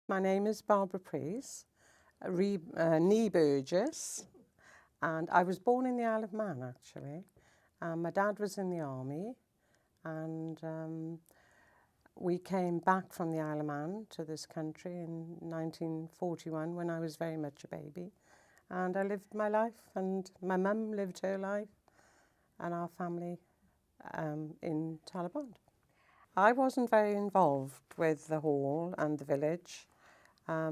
My name is Barbara Preece, nee Burgess, and I was born in the Isle of Man, actually. My dad was in the army, and we came back from the Isle of Man to this country in 1941 when I was very much a baby. And I lived my life, and my mum lived her life, and our family in Talybont. I wasn't very involved with the hall and the village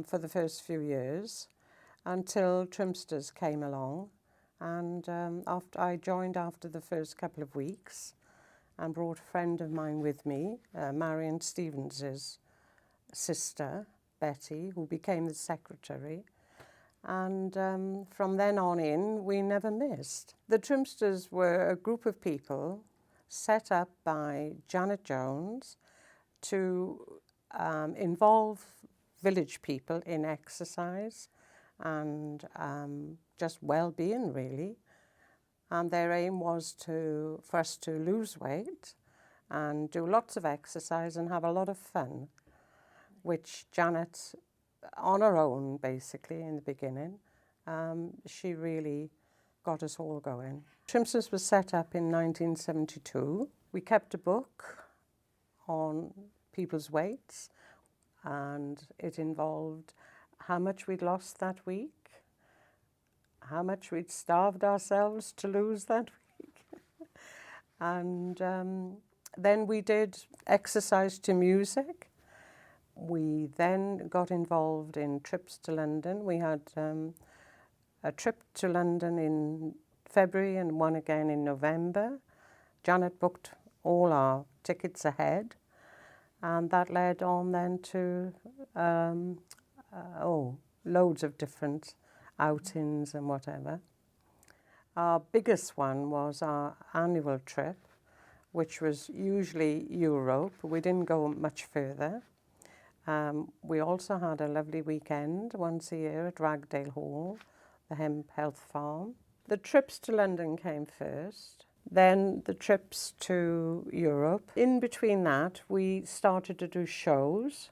for the first few years until Trimsters came along, and after I joined after the first couple of weeks and brought a friend of mine with me, Marion Stevens's sister, Betty, who became the secretary. And from then on in, we never missed. The Trimsters were a group of people set up by Janet Jones to involve village people in exercise and just well-being, really. And their aim was for us to lose weight and do lots of exercise and have a lot of fun, which Janet, on her own, basically, in the beginning, she really got us all going. Trimsters was set up in 1972. We kept a book on people's weights, and it involved how much we'd lost that week, how much we'd starved ourselves to lose that week. And then we did exercise to music. We then got involved in trips to London. We had a trip to London in February and one again in November. Janet booked all our tickets ahead, and that led on then to loads of different outings and whatever. Our biggest one was our annual trip, which was usually Europe. We didn't go much further. We also had a lovely weekend once a year at Ragdale Hall, the Hemp Health Farm. The trips to London came first, then the trips to Europe. In between that, we started to do shows.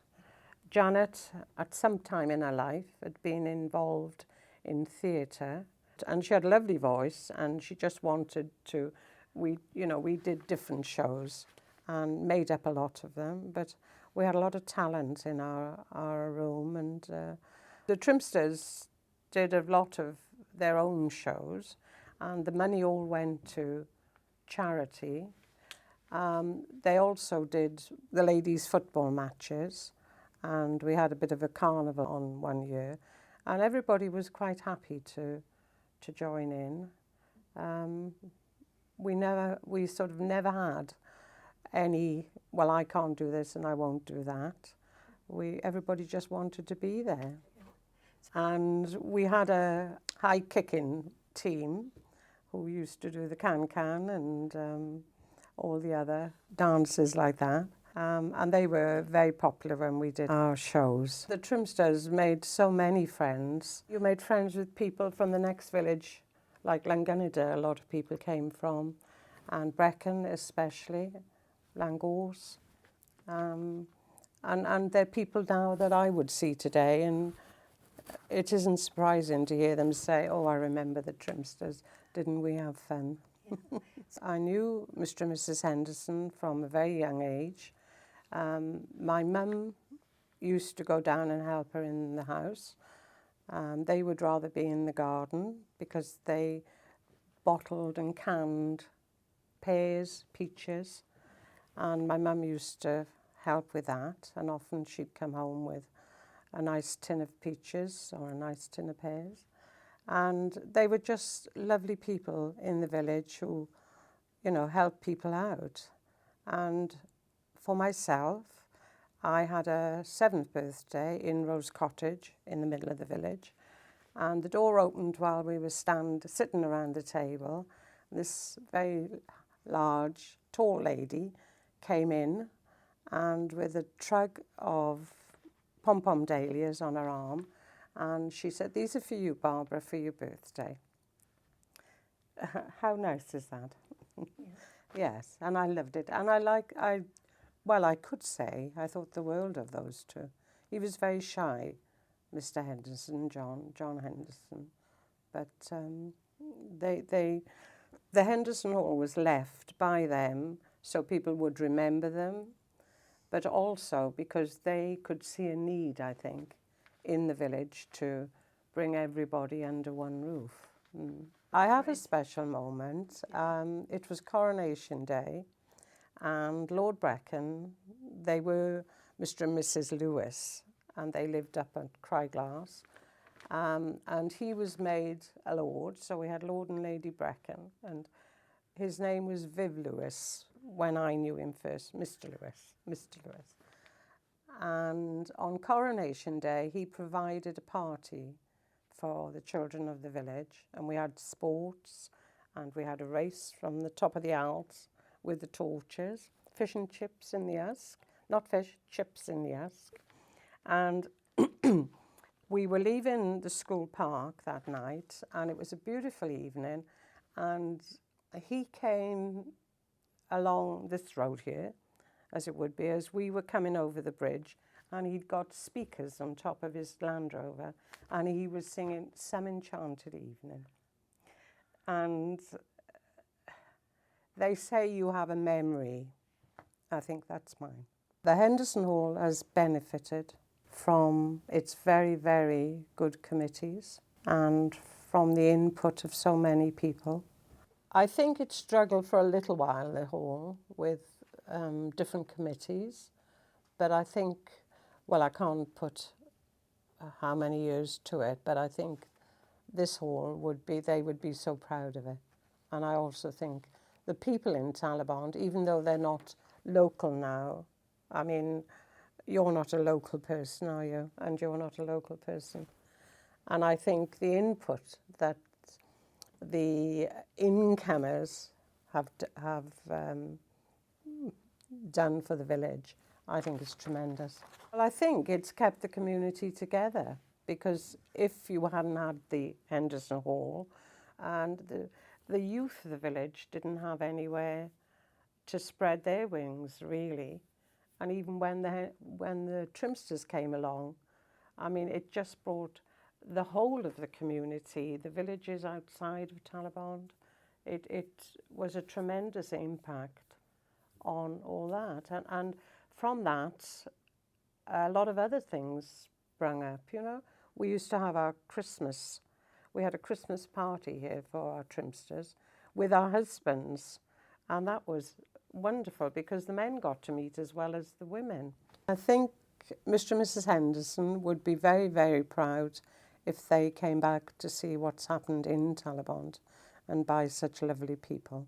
Janet, at some time in her life, had been involved in theatre, and she had a lovely voice, and she just wanted to, we did different shows and made up a lot of them, but we had a lot of talent in our room, and the Trimsters did a lot of their own shows, and the money all went to charity. They also did the ladies' football matches, and we had a bit of a carnival on one year, and everybody was quite happy to join in. We sort of never had any, well, I can't do this and I won't do that. Everybody just wanted to be there. And we had a high kicking team who used to do the can-can and all the other dances like that. And they were very popular when we did our shows. The Trimsters made so many friends. You made friends with people from the next village, like Llangynidr, a lot of people came from, and Brecon especially, Langors. And they're people now that I would see today, and it isn't surprising to hear them say, "Oh, I remember the Trimsters, didn't we have fun?" Yeah. I knew Mr. and Mrs. Henderson from a very young age. My mum used to go down and help her in the house. They would rather be in the garden because they bottled and canned pears, peaches, and my mum used to help with that, and often she'd come home with a nice tin of peaches or a nice tin of pears. And they were just lovely people in the village who, helped people out. And for myself, I had a 7th birthday in Rose Cottage in the middle of the village, and the door opened while we were sitting around the table. This very large, tall lady came in, and with a trug of pom-pom dahlias on her arm, and she said, "These are for you, Barbara, for your birthday." How nice is that? Yeah. Yes, and I loved it. And I could say I thought the world of those two He was very shy, Mr. Henderson, John Henderson. But the Henderson Hall was left by them so people would remember them, but also because they could see a need, I think, in the village to bring everybody under one roof. I have a special moment. It was Coronation Day, and Lord Brecon, they were Mr. and Mrs. Lewis, and they lived up at Cryglass. And he was made a lord, so we had Lord and Lady Brecon, and his name was Viv Lewis when I knew him first, Mr. Lewis. And on Coronation Day, he provided a party for the children of the village, and we had sports, and we had a race from the top of the Alps with the torches, fish and chips in the Usk, not fish, chips in the Usk. And we were leaving the school park that night, and it was a beautiful evening, and he came along this road here, as it would be, as we were coming over the bridge, and he'd got speakers on top of his Land Rover, and he was singing Some Enchanted Evening. And they say you have a memory. I think that's mine. The Henderson Hall has benefited from its very, very good committees and from the input of so many people. I think it struggled for a little while, the hall, with different committees, but I think, well, I can't put how many years to it, but I think this hall they would be so proud of it. And I also think the people in Talybont, even though they're not local now, I mean, you're not a local person, are you? And you're not a local person. And I think the input that the incomers have done for the village, I think is tremendous. Well, I think it's kept the community together, because if you hadn't had the Henderson Hall, and the youth of the village didn't have anywhere to spread their wings, really. And even when the Trimsters came along, I mean, it just brought the whole of the community, the villages outside of Talybont. It was a tremendous impact on all that. And from that, a lot of other things sprung up, you know. We used to have our Christmas. We had a Christmas party here for our Trimsters with our husbands. And that was wonderful because the men got to meet as well as the women. I think Mr. and Mrs. Henderson would be very, very proud if they came back to see what's happened in Talybont and by such lovely people.